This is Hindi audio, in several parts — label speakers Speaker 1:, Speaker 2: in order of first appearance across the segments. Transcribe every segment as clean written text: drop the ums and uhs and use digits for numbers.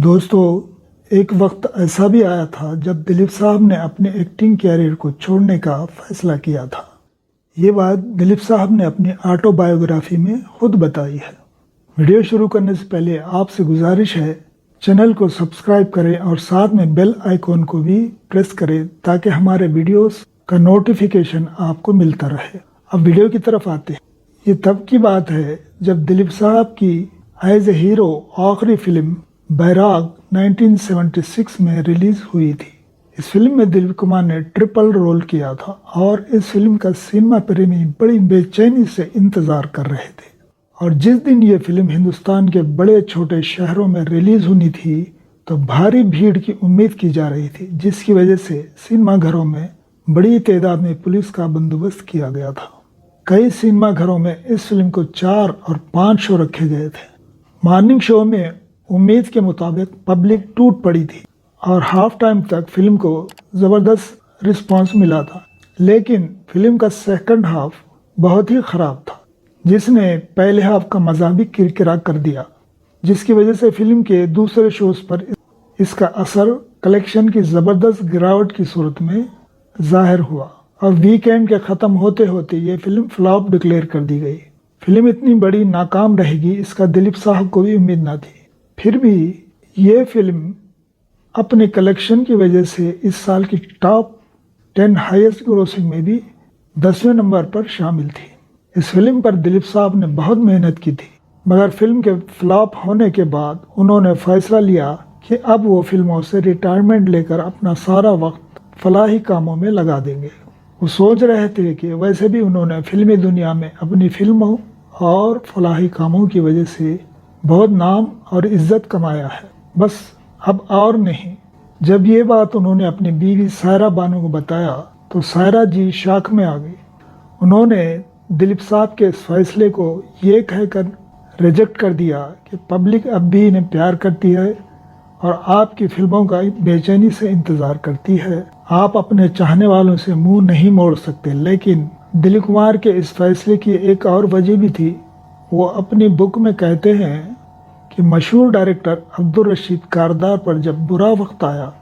Speaker 1: दोस्तों, एक वक्त ऐसा भी आया था जब दिलीप साहब ने अपने एक्टिंग कैरियर को छोड़ने का फैसला किया था। ये बात दिलीप साहब ने अपनी ऑटोबायोग्राफी में खुद बताई है। वीडियो शुरू करने से पहले आपसे गुजारिश है, चैनल को सब्सक्राइब करें और साथ में बेल आइकॉन को भी प्रेस करें ताकि हमारे वीडियोस का नोटिफिकेशन आपको मिलता रहे। अब वीडियो की तरफ आते हैं। ये तब की बात है जब दिलीप साहब की एज ए हीरो आखिरी फिल्म बैराग 1976 में रिलीज हुई थी। इस फिल्म में दिलीप कुमार ने ट्रिपल रोल किया था और इस फिल्म का सिनेमा प्रेमी बड़ी बेचैनी से इंतजार कर रहे थे। और जिस दिन ये फिल्म हिंदुस्तान के बड़े छोटे शहरों में रिलीज होनी थी तो भारी भीड़ की उम्मीद की जा रही थी, जिसकी वजह से सिनेमा घरों में बड़ी तादाद में पुलिस का बंदोबस्त किया गया था। कई सिनेमा घरों में इस फिल्म को 4 और 5 शो रखे गए थे। मॉर्निंग शो में उम्मीद के मुताबिक पब्लिक टूट पड़ी थी और हाफ टाइम तक फिल्म को ज़बरदस्त रिस्पांस मिला था, लेकिन फिल्म का सेकंड हाफ बहुत ही ख़राब था, जिसने पहले हाफ का मज़ा भी किरकिरा कर दिया, जिसकी वजह से फिल्म के दूसरे शोज पर इसका असर कलेक्शन की ज़बरदस्त गिरावट की सूरत में जाहिर हुआ और वीकेंड के ख़त्म होते होते ये फिल्म फ्लॉप डिक्लेयर कर दी गई। फिल्म इतनी बड़ी नाकाम रहेगी इसका दिलीप साहब को भी उम्मीद न थी। फिर भी ये फिल्म अपने कलेक्शन की वजह से इस साल की टॉप 10 हाईएस्ट ग्रोसिंग में भी 10वें नंबर पर शामिल थी। इस फिल्म पर दिलीप साहब ने बहुत मेहनत की थी, मगर फिल्म के फ्लॉप होने के बाद उन्होंने फैसला लिया कि अब वो फिल्मों से रिटायरमेंट लेकर अपना सारा वक्त फलाही कामों में लगा देंगे। वो सोच रहे थे कि वैसे भी उन्होंने फिल्मी दुनिया में अपनी फिल्मों और फलाही कामों की वजह से बहुत नाम और इज्जत कमाया है, बस अब और नहीं। जब ये बात उन्होंने अपनी बीवी सायरा बानो को बताया तो सायरा जी शॉक में आ गई। उन्होंने दिलीप साहब के इस फैसले को ये कहकर रिजेक्ट कर दिया कि पब्लिक अब भी इन्हें प्यार करती है और आपकी फिल्मों का बेचैनी से इंतज़ार करती है। आप अपने चाहने वालों से मुंह नहीं मोड़ सकते। लेकिन दिलीप कुमार के इस फैसले की एक और वजह भी थी। वो अपनी बुक में कहते हैं कि मशहूर डायरेक्टर अब्दुल रशीद कारदार पर जब बुरा वक्त आया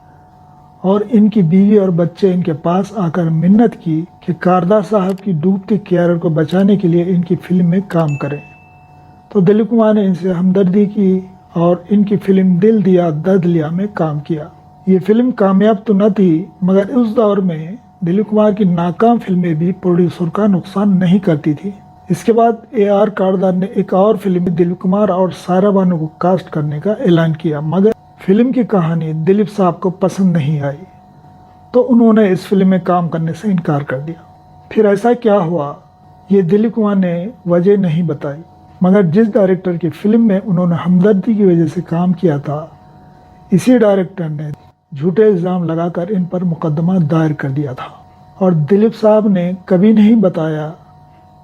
Speaker 1: और इनकी बीवी और बच्चे इनके पास आकर मिन्नत की कि कारदार साहब की डूबती कैरियर को बचाने के लिए इनकी फिल्म में काम करें, तो दिलीप कुमार ने इनसे हमदर्दी की और इनकी फिल्म दिल दिया दर्द लिया में काम किया। ये फिल्म कामयाब तो न थी, मगर उस दौर में दिलीप कुमार की नाकाम फिल्में भी प्रोड्यूसर का नुकसान नहीं करती थी। इसके बाद AR कारदार ने एक और फिल्म में दिलीप कुमार और सायरा बानो को कास्ट करने का ऐलान किया, मगर फिल्म की कहानी दिलीप साहब को पसंद नहीं आई तो उन्होंने इस फिल्म में काम करने से इनकार कर दिया। फिर ऐसा क्या हुआ ये दिलीप कुमार ने वजह नहीं बताई, मगर जिस डायरेक्टर की फिल्म में उन्होंने हमदर्दी की वजह से काम किया था, इसी डायरेक्टर ने झूठे इल्ज़ाम लगाकर इन पर मुकदमा दायर कर दिया था और दिलीप साहब ने कभी नहीं बताया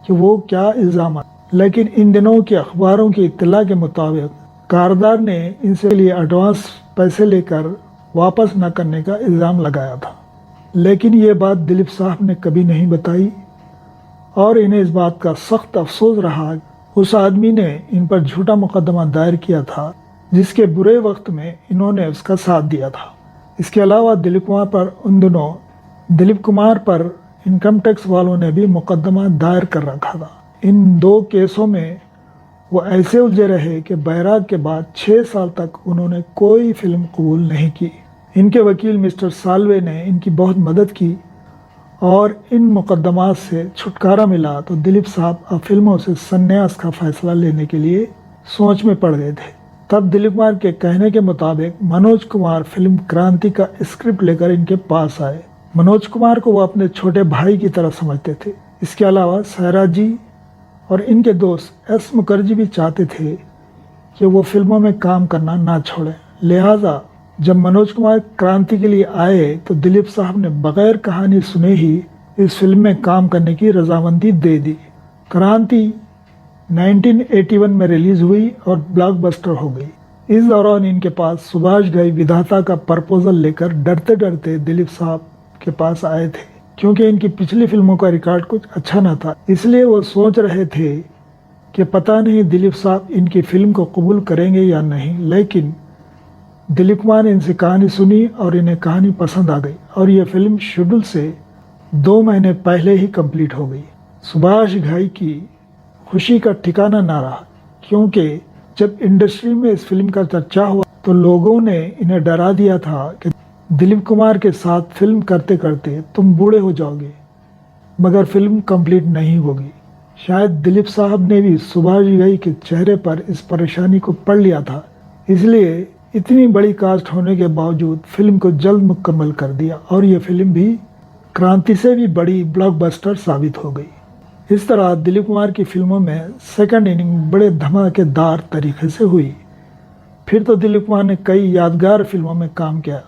Speaker 1: कि वो क्या इल्ज़ाम। लेकिन इन दिनों के अखबारों की इत्तला के मुताबिक कारदार ने इनसे लिए एडवांस पैसे लेकर वापस न करने का इल्ज़ाम लगाया था, लेकिन ये बात दिलीप साहब ने कभी नहीं बताई और इन्हें इस बात का सख्त अफसोस रहा उस आदमी ने इन पर झूठा मुकदमा दायर किया था जिसके बुरे वक्त में इन्होंने उसका साथ दिया था। इसके अलावा दिलीप कुमार पर उन दिनों दिलीप कुमार पर इनकम टैक्स वालों ने भी मुकदमा दायर कर रखा था। इन 2 केसों में वो ऐसे उलझे रहे कि बैराग के बाद 6 साल तक उन्होंने कोई फिल्म कबूल नहीं की। इनके वकील मिस्टर साल्वे ने इनकी बहुत मदद की और इन मुकदमात से छुटकारा मिला तो दिलीप साहब अब फिल्मों से संन्यास का फैसला लेने के लिए सोच में पड़ गए थे। तब दिलीप कुमार के कहने के मुताबिक मनोज कुमार फिल्म क्रांति का स्क्रिप्ट लेकर इनके पास आए। मनोज कुमार को वो अपने छोटे भाई की तरह समझते थे। इसके अलावा सायरा जी और इनके दोस्त S मुखर्जी भी चाहते थे कि वो फिल्मों में काम करना ना छोड़ें। लिहाजा जब मनोज कुमार क्रांति के लिए आए तो दिलीप साहब ने बगैर कहानी सुने ही इस फिल्म में काम करने की रजामंदी दे दी। क्रांति 1981 में रिलीज हुई और ब्लॉकबस्टर हो गई। इस दौरान इनके पास सुभाष घई विधाता का प्रपोजल लेकर डरते डरते दिलीप साहब के पास आए थे, क्योंकि इनकी पिछली फिल्मों का रिकॉर्ड कुछ अच्छा न था। इसलिए वो सोच रहे थे कि पता नहीं दिलीप साहब इनकी फिल्म को कबूल करेंगे या नहीं, लेकिन दिलीप कुमार ने इनसे कहानी सुनी और इन्हें कहानी पसंद आ गई और यह फिल्म शेड्यूल से 2 महीने पहले ही कंप्लीट हो गई। सुभाष घाई की खुशी का ठिकाना ना रहा, क्योंकि जब इंडस्ट्री में इस फिल्म का चर्चा हुआ तो लोगों ने इन्हें डरा दिया था कि दिलीप कुमार के साथ फिल्म करते करते तुम बूढ़े हो जाओगे, मगर फिल्म कंप्लीट नहीं होगी। शायद दिलीप साहब ने भी सुभाष घाई के चेहरे पर इस परेशानी को पढ़ लिया था, इसलिए इतनी बड़ी कास्ट होने के बावजूद फिल्म को जल्द मुकम्मल कर दिया और यह फिल्म भी क्रांति से भी बड़ी ब्लॉकबस्टर साबित हो गई। इस तरह दिलीप कुमार की फिल्मों में सेकंड इनिंग बड़े धमाकेदार तरीके से हुई। फिर तो दिलीप कुमार ने कई यादगार फिल्मों में काम किया,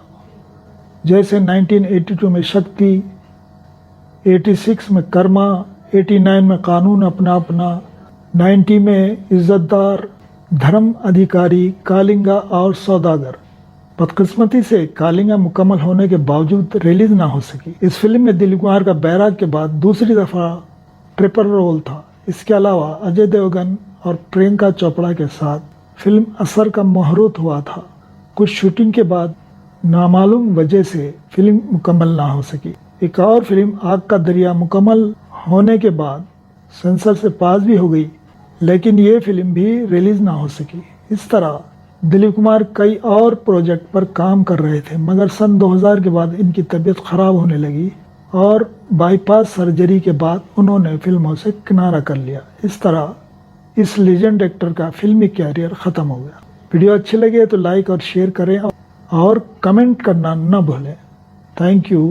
Speaker 1: जैसे 1982 में शक्ति, 86 में कर्मा, 89 में कानून अपना अपना, 90 में इज्जतदार, धर्म अधिकारी, कालिंगा और सौदागर। बदकिस्मती से कालिंगा मुकम्मल होने के बावजूद रिलीज ना हो सकी। इस फिल्म में दिलीप कुमार का बैराग के बाद दूसरी दफ़ा ट्रिपल रोल था। इसके अलावा अजय देवगन और प्रियंका चोपड़ा के साथ फिल्म असर का मुहूर्त हुआ था। कुछ शूटिंग के बाद नामालूम वजह से फिल्म मुकम्मल ना हो सकी। एक और फिल्म आग का दरिया मुकम्मल होने के बाद सेंसर से पास भी हो गई, लेकिन ये फिल्म भी रिलीज ना हो सकी। इस तरह दिलीप कुमार कई और प्रोजेक्ट पर काम कर रहे थे, मगर सन 2000 के बाद इनकी तबीयत खराब होने लगी और बाईपास सर्जरी के बाद उन्होंने फिल्मों से किनारा कर लिया। इस तरह इस लेजेंड एक्टर का फिल्मी कैरियर ख़त्म हो गया। वीडियो अच्छी लगे तो लाइक और शेयर करें और कमेंट करना न भूलें। Thank you.